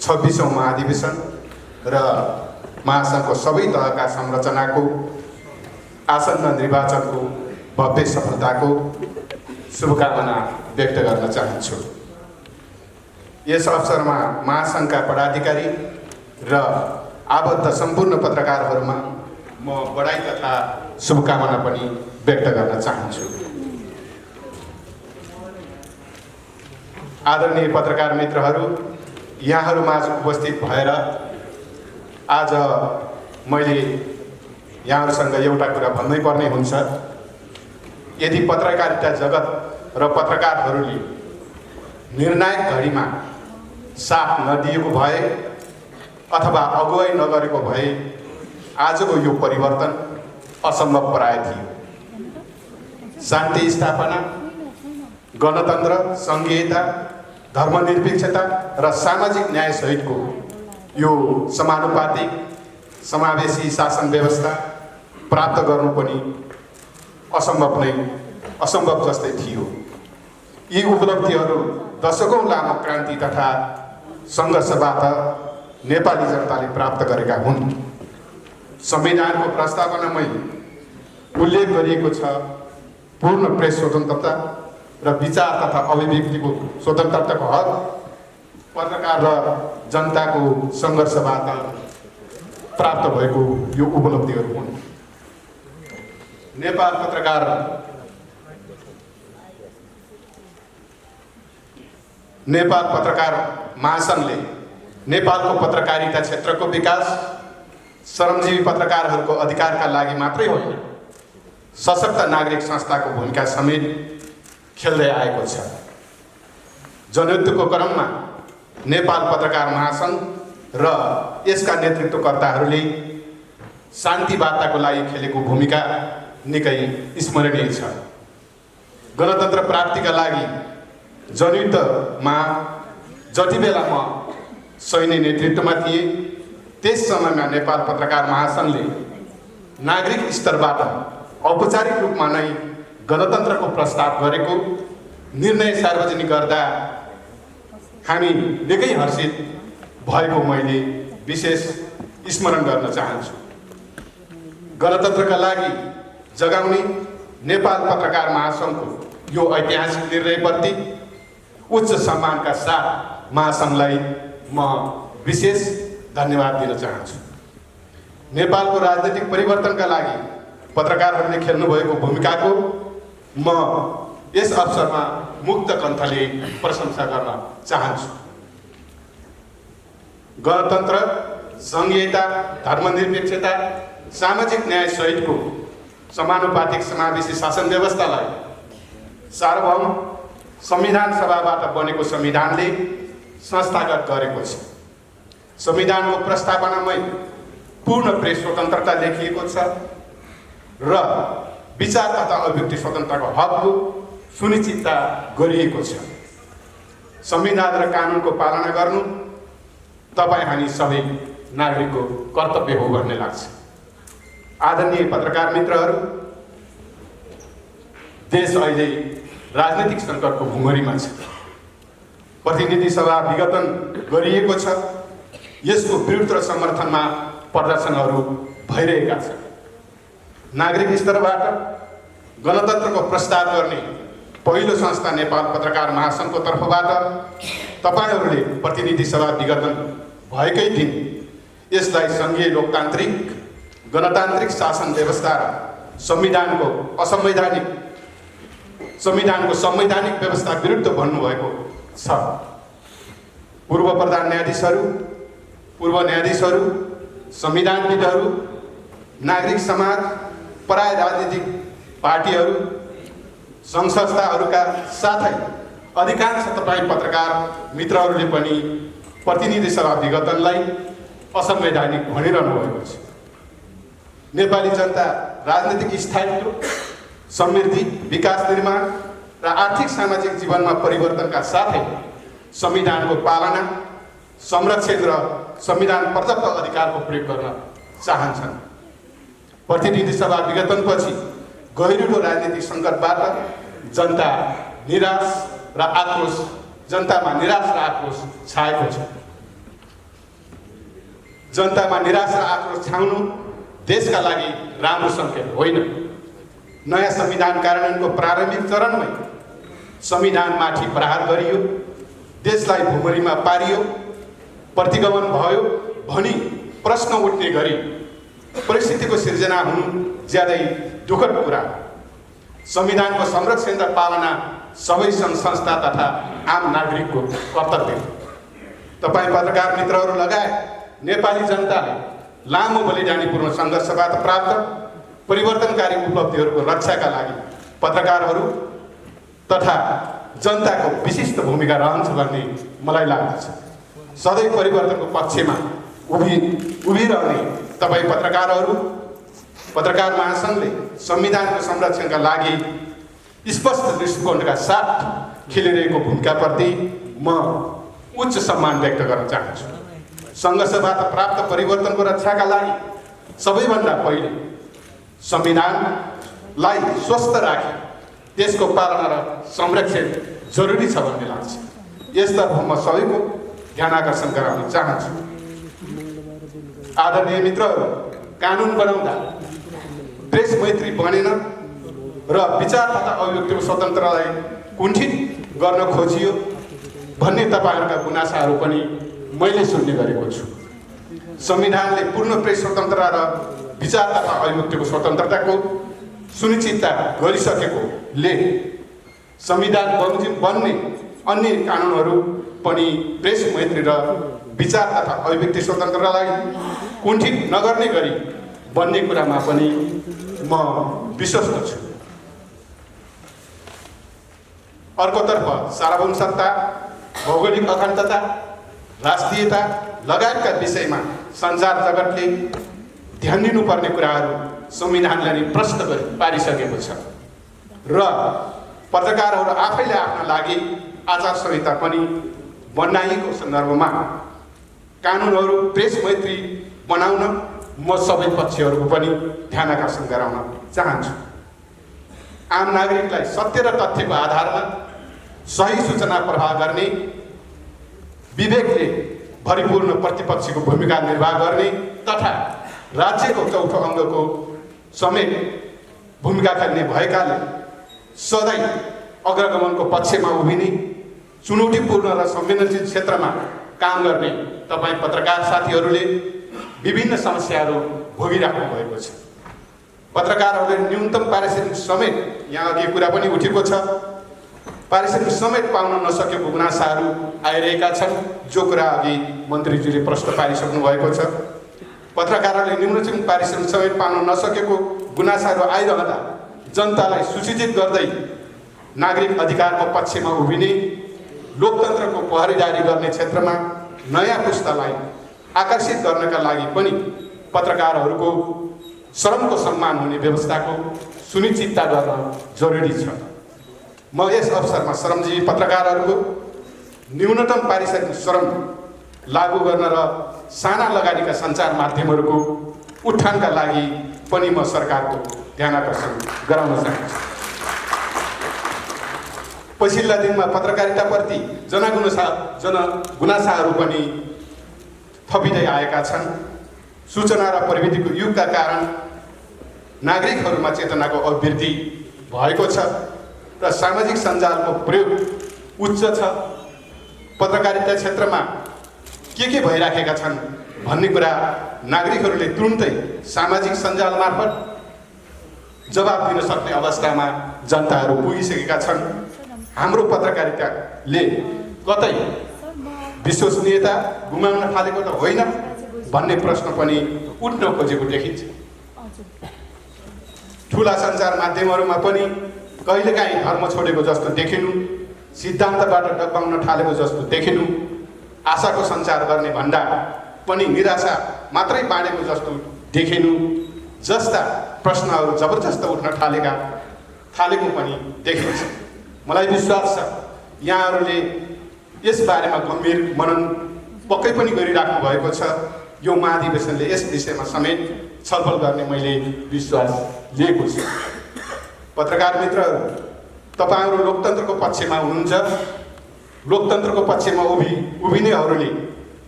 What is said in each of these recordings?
छब्बीसौं महाधिवेशन र महासङ्घको सबै तहका संरचनाको आसन्न निर्वाचनको भव्य सफलताको शुभकामना व्यक्त गर्न चाहन्छु। यस अवसरमा महासङ्घका पदाधिकारी र आबद्ध सम्पूर्ण पत्रकारहरूमा म बधाई तथा शुभकामना पनि व्यक्त गर्न चाहन्छु। आदरणीय पत्रकार मित्रहरू, यहाँहरूमाझ उपस्थित भएर आज मैले यहाँहरूसँग एउटा कुरा भन्नै पर्ने हुन्छ। यदि पत्रकारिता जगत र पत्रकारहरूले निर्णायक घडीमा साथ नदिएको भए अथवा अगुवाई नगरेको भए आजको यो परिवर्तन असम्भव पराय थियो। शान्ति स्थापना, गणतन्त्र, सङ्घीयता, धर्मनिरपेक्षता र सामाजिक न्याय सहितको यो समानुपातिक समावेशी शासन व्यवस्था प्राप्त गर्नु पनि असम्भव जस्तै थियो। यी उपलब्धिहरू दशकौं लामो क्रान्ति तथा सङ्घर्षबाट नेपाली जनताले प्राप्त गरेका हुन्। संविधानको प्रस्तावनामै उल्लेख गरिएको छ, पूर्ण प्रेस स्वतन्त्रता र विचार तथा अभिव्यक्तिको स्वतन्त्रताको हक पत्रकार र जनताको सङ्घर्षबाट प्राप्त भएको यो उपलब्धिहरू हुन्। नेपाल पत्रकार महासङ्घले नेपालको पत्रकारिता क्षेत्रको विकास, श्रमजीवी पत्रकारहरूको अधिकारका लागि मात्रै होइन, सशक्त नागरिक संस्थाको भूमिका समेत खेल्दै आएको छ। जनयुद्धको क्रममा नेपाल पत्रकार महासङ्घ र यसका नेतृत्वकर्ताहरूले शान्ति वार्ताको लागि खेलेको भूमिका निकै स्मरणीय छ। गणतन्त्र प्राप्तिका लागि जनयुद्धमा जति बेला म सैन्य नेतृत्वमा थिएँ त्यस समयमा नेपाल पत्रकार महासङ्घले नागरिक स्तरबाट औपचारिक रूपमा नै गणतन्त्रको प्रस्ताव गरेको निर्णय सार्वजनिक गर्दा हामी निकै हर्षित भएको मैले विशेष स्मरण गर्न चाहन्छु। गणतन्त्रका लागि जगाउने नेपाल पत्रकार महासङ्घको यो ऐतिहासिक निर्णयप्रति उच्च सम्मानका साथ महासङ्घलाई म विशेष धन्यवाद दिन चाहन्छु। नेपालको राजनीतिक परिवर्तनका लागि पत्रकारहरूले खेल्नुभएको भूमिकाको म यस अवसरमा मुक्त कण्ठले प्रशंसा गर्न चाहन्छु। गणतन्त्र, सङ्घीयता, धर्मनिरपेक्षता, सामाजिक न्याय सहितको समानुपातिक समावेशी शासन व्यवस्थालाई सार्वभौम संविधान सभाबाट बनेको संविधानले संस्थागत गरेको छ। संविधानको प्रस्तावनामै पूर्ण प्रेस स्वतन्त्रता लेखिएको छ र विचार तथा अभिव्यक्ति स्वतन्त्रताको हकको सुनिश्चितता गरिएको छ। संविधान र कानुनको पालना गर्नु तपाईँ हामी सबै नागरिकको कर्तव्य हो भन्ने लाग्छ। आदरणीय पत्रकार मित्रहरू, देश अहिले राजनीतिक सङ्कटको भुमरीमा छ। प्रतिनिधि सभा विघटन गरिएको छ। यसको विरुद्ध र समर्थनमा प्रदर्शनहरू भइरहेका छन्। नागरिक स्तरबाट गणतन्त्रको प्रस्ताव गर्ने पहिलो संस्था नेपाल पत्रकार महासङ्घको तर्फबाट तपाईँहरूले प्रतिनिधि सभा विघटन भएकै दिन यसलाई सङ्घीय लोकतान्त्रिक गणतान्त्रिक शासन व्यवस्था र संविधानको संवैधानिक व्यवस्था विरुद्ध भन्नुभएको छ। पूर्व प्रधान न्यायाधीशहरू, पूर्व न्यायाधीशहरू, संविधानविदहरू, नागरिक समाज, पराय राजनीतिक पार्टीहरू, सङ्घ संस्थाहरूका साथै अधिकांश तपाईँ पत्रकार मित्रहरूले पनि प्रतिनिधि सभा विघटनलाई असंवैधानिक भनिरहनु भएको छ। नेपाली जनता राजनीतिक स्थायित्व, समृद्धि, विकास निर्माण र आर्थिक सामाजिक जीवनमा परिवर्तनका साथै संविधानको पालना, संरक्षण र संविधान प्रदत्त अधिकारको प्रयोग गर्न चाहन्छन्। प्रतिनिधि सभा विघटनपछि गहिरो राजनीतिक सङ्कटबाट जनतामा निराश र आक्रोश छाएको छ। जनतामा निराश र आक्रोश छाउनु देशका लागि राम्रो सङ्केत होइन। नयाँ संविधान कार्यान्वयनको प्रारम्भिक चरणमै संविधानमाथि प्रहार गरियो, देशलाई भुमरीमा पारियो, प्रतिगमन भयो भनी प्रश्न उठ्ने गरी परिस्थितिको सिर्जना हुनु ज्यादै दुःखद कुरा। संविधानको संरक्षण र पालना सबै सङ्घ संस्था तथा आम नागरिकको कर्तव्य। तपाईँ पत्रकार मित्रहरू लगायत नेपाली जनताले लामो बलिदानीपूर्ण सङ्घर्षबाट प्राप्त परिवर्तनकारी उपलब्धिहरूको रक्षाका लागि पत्रकारहरू तथा जनताको विशिष्ट भूमिका रहन्छ भन्ने मलाई लाग्दछ। सधैँ परिवर्तनको पक्षमा उभिरहने तपाईँ पत्रकार महासङ्घले संविधानको संरक्षणका लागि स्पष्ट दृष्टिकोणका साथ खेलिरहेको भूमिकाप्रति म उच्च सम्मान व्यक्त गर्न चाहन्छु। सङ्घर्षबाट प्राप्त परिवर्तनको रक्षाका लागि सबैभन्दा पहिले संविधानलाई स्वस्थ राखी त्यसको पालना र संरक्षण जरुरी छ भन्ने लाग्छ। यसतर्फ म सबैको ध्यान आकर्षण गराउन चाहन्छु। आदरणीय मित्रहरू, कानुन बनाउँदा प्रेस मैत्री बनेन र विचार तथा अभिव्यक्तिको स्वतन्त्रतालाई कुण्ठित गर्न खोजियो भन्ने तपाईँहरूका गुनासाहरू पनि मैले सुन्ने गरेको छु। संविधानले पूर्ण प्रेस स्वतन्त्रता र विचार तथा अभिव्यक्तिको स्वतन्त्रताको सुनिश्चितता गरिसकेकोले संविधान बमोजिम बन्ने अन्य कानुनहरू पनि प्रेस मैत्री र विचार तथा अभिव्यक्ति स्वतन्त्रतालाई कुण्ठित नगर्ने गरी बन्ने कुरामा पनि म विश्वस्त छु। अर्कोतर्फ सार्वभौम सत्ता, भौगोलिक अखण्डता, राष्ट्रियता लगायतका विषयमा सञ्चार जगतले ध्यान दिनुपर्ने कुराहरू संविधानले नै प्रश्न पारिसकेको छ र पत्रकारहरू आफैले आफ्ना लागि आचार संहिता पनि बनाइएको सन्दर्भमा कानुनहरू प्रेस मैत्री बनाउन म सबै पक्षहरूको पनि ध्यान आकर्षण गराउन चाहन्छु। आम नागरिकलाई सत्य र तथ्यको आधारमा सही सूचना प्रवाह गर्ने, विवेकले भरिपूर्ण प्रतिपक्षीको भूमिका निर्वाह गर्ने तथा राज्यको चौथो अङ्गको समेत भूमिका खेल्ने भएकाले सधैँ अग्रगमनको पक्षमा उभिने, चुनौतीपूर्ण र संवेदनशील क्षेत्रमा काम गर्ने तपाईँ पत्रकार साथीहरूले विभिन्न समस्याहरू भोगिराख्नु भएको छ। पत्रकारहरूले न्यूनतम पारिश्रमिक समेत, यहाँ अघि कुरा पनि उठेको छ, पारिश्रमिक समेत पाउन नसकेको गुनासाहरू आइरहेका छन्, जो कुरा अघि मन्त्रीजीले प्रश्न पारिसक्नु भएको छ। पत्रकारहरूले न्यूनतम पारिश्रमिक समेत पाउन नसकेको गुनासाहरू आइरहँदा जनतालाई सुसूचित गर्दै नागरिक अधिकारको पक्षमा उभिने, लोकतन्त्रको पहरेदारी गर्ने क्षेत्रमा नयाँ पुस्तालाई आकर्षित गर्नका लागि पनि पत्रकारहरूको श्रमको सम्मान हुने व्यवस्थाको सुनिश्चितता गर्न जरुरी छ। म यस अवसरमा श्रमजीवी पत्रकारहरूको न्यूनतम पारिश्रमिक श्रम लागू गर्न र साना लगानीका सञ्चार माध्यमहरूको उत्थानका लागि पनि म सरकारको ध्यान आकर्षण गराउन चाहन्छु। पछिल्ला दिनमा पत्रकारिताप्रति जनगुनासाहरू पनि थपिँदै आएका छन्। सूचना र प्रविधिको युगका कारण नागरिकहरूमा चेतनाको अभिवृद्धि भएको छ र सामाजिक सञ्जालको प्रयोग उच्च छ। पत्रकारिता क्षेत्रमा के भइराखेका छन् भन्ने कुरा नागरिकहरूले तुरुन्तै सामाजिक सञ्जाल मार्फत जवाब दिन सक्ने अवस्थामा जनताहरू पुगिसकेका छन्। हाम्रो पत्रकारिताले कतै विश्वसनीयता गुमाउन थालेको त होइन भन्ने प्रश्न पनि उठ्न खोजेको देखिन्छ। ठुला सञ्चार माध्यमहरूमा पनि कहिलेकाहीँ धर्म छोडेको जस्तो देखिनु, सिद्धान्तबाट डगमग्न थालेको जस्तो देखिनु, आशाको सञ्चार गर्ने भन्दा पनि निराशा मात्रै बाँडेको जस्तो देखिनु जस्ता प्रश्नहरू जबरजस्त उठ्न थालेको पनि देखिन्छ। मलाई विश्वास छ यहाँहरूले यस बारेमा गम्भीर मनन पक्कै पनि गरिराख्नु भएको छ। यो महाधिवेशनले यस विषयमा समेत छलफल गर्ने मैले विश्वास लिएको छु। पत्रकार मित्रहरू, तपाईहरू लोकतन्त्रको पक्षमा हुनुहुन्छ। लोकतन्त्रको पक्षमा उभिनेहरूले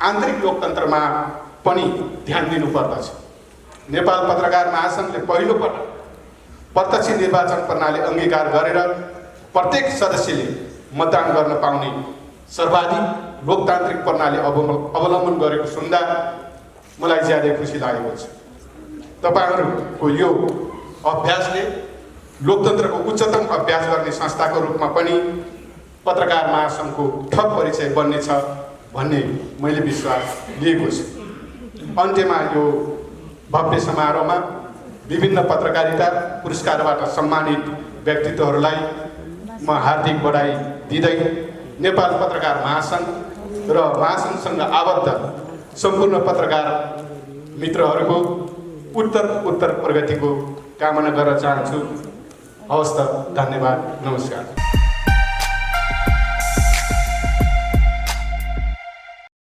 आन्तरिक लोकतन्त्रमा पनि ध्यान दिनुपर्दछ। नेपाल पत्रकार महासङ्घले पहिलोपटक प्रत्यक्ष निर्वाचन प्रणाली अंगीकार गरेर प्रत्येक सदस्यले मतदान गर्न पाउने सर्वाधिक लोकतान्त्रिक प्रणाली अवलम्बन गरेको सुन्दा मलाई ज्यादै खुसी लागेको छ। तपाईहरूको यो अभ्यासले लोकतन्त्रको उच्चतम अभ्यास गर्ने संस्थाको रूपमा पनि पत्रकार महासङ्घको थप परिचय बन्नेछ भन्ने मैले विश्वास लिएको छु। अन्त्यमा यो भव्य समारोहमा विभिन्न पत्रकारिता पुरस्कारबाट सम्मानित व्यक्तित्वहरूलाई म हार्दिक बधाई दिँदै नेपाल पत्रकार महासङ्घ र महासङ्घसँग आबद्ध सम्पूर्ण पत्रकार मित्रहरूको उत्तर प्रगतिको कामना गर्न चाहन्छु। हवस् त, धन्यवाद, नमस्कार।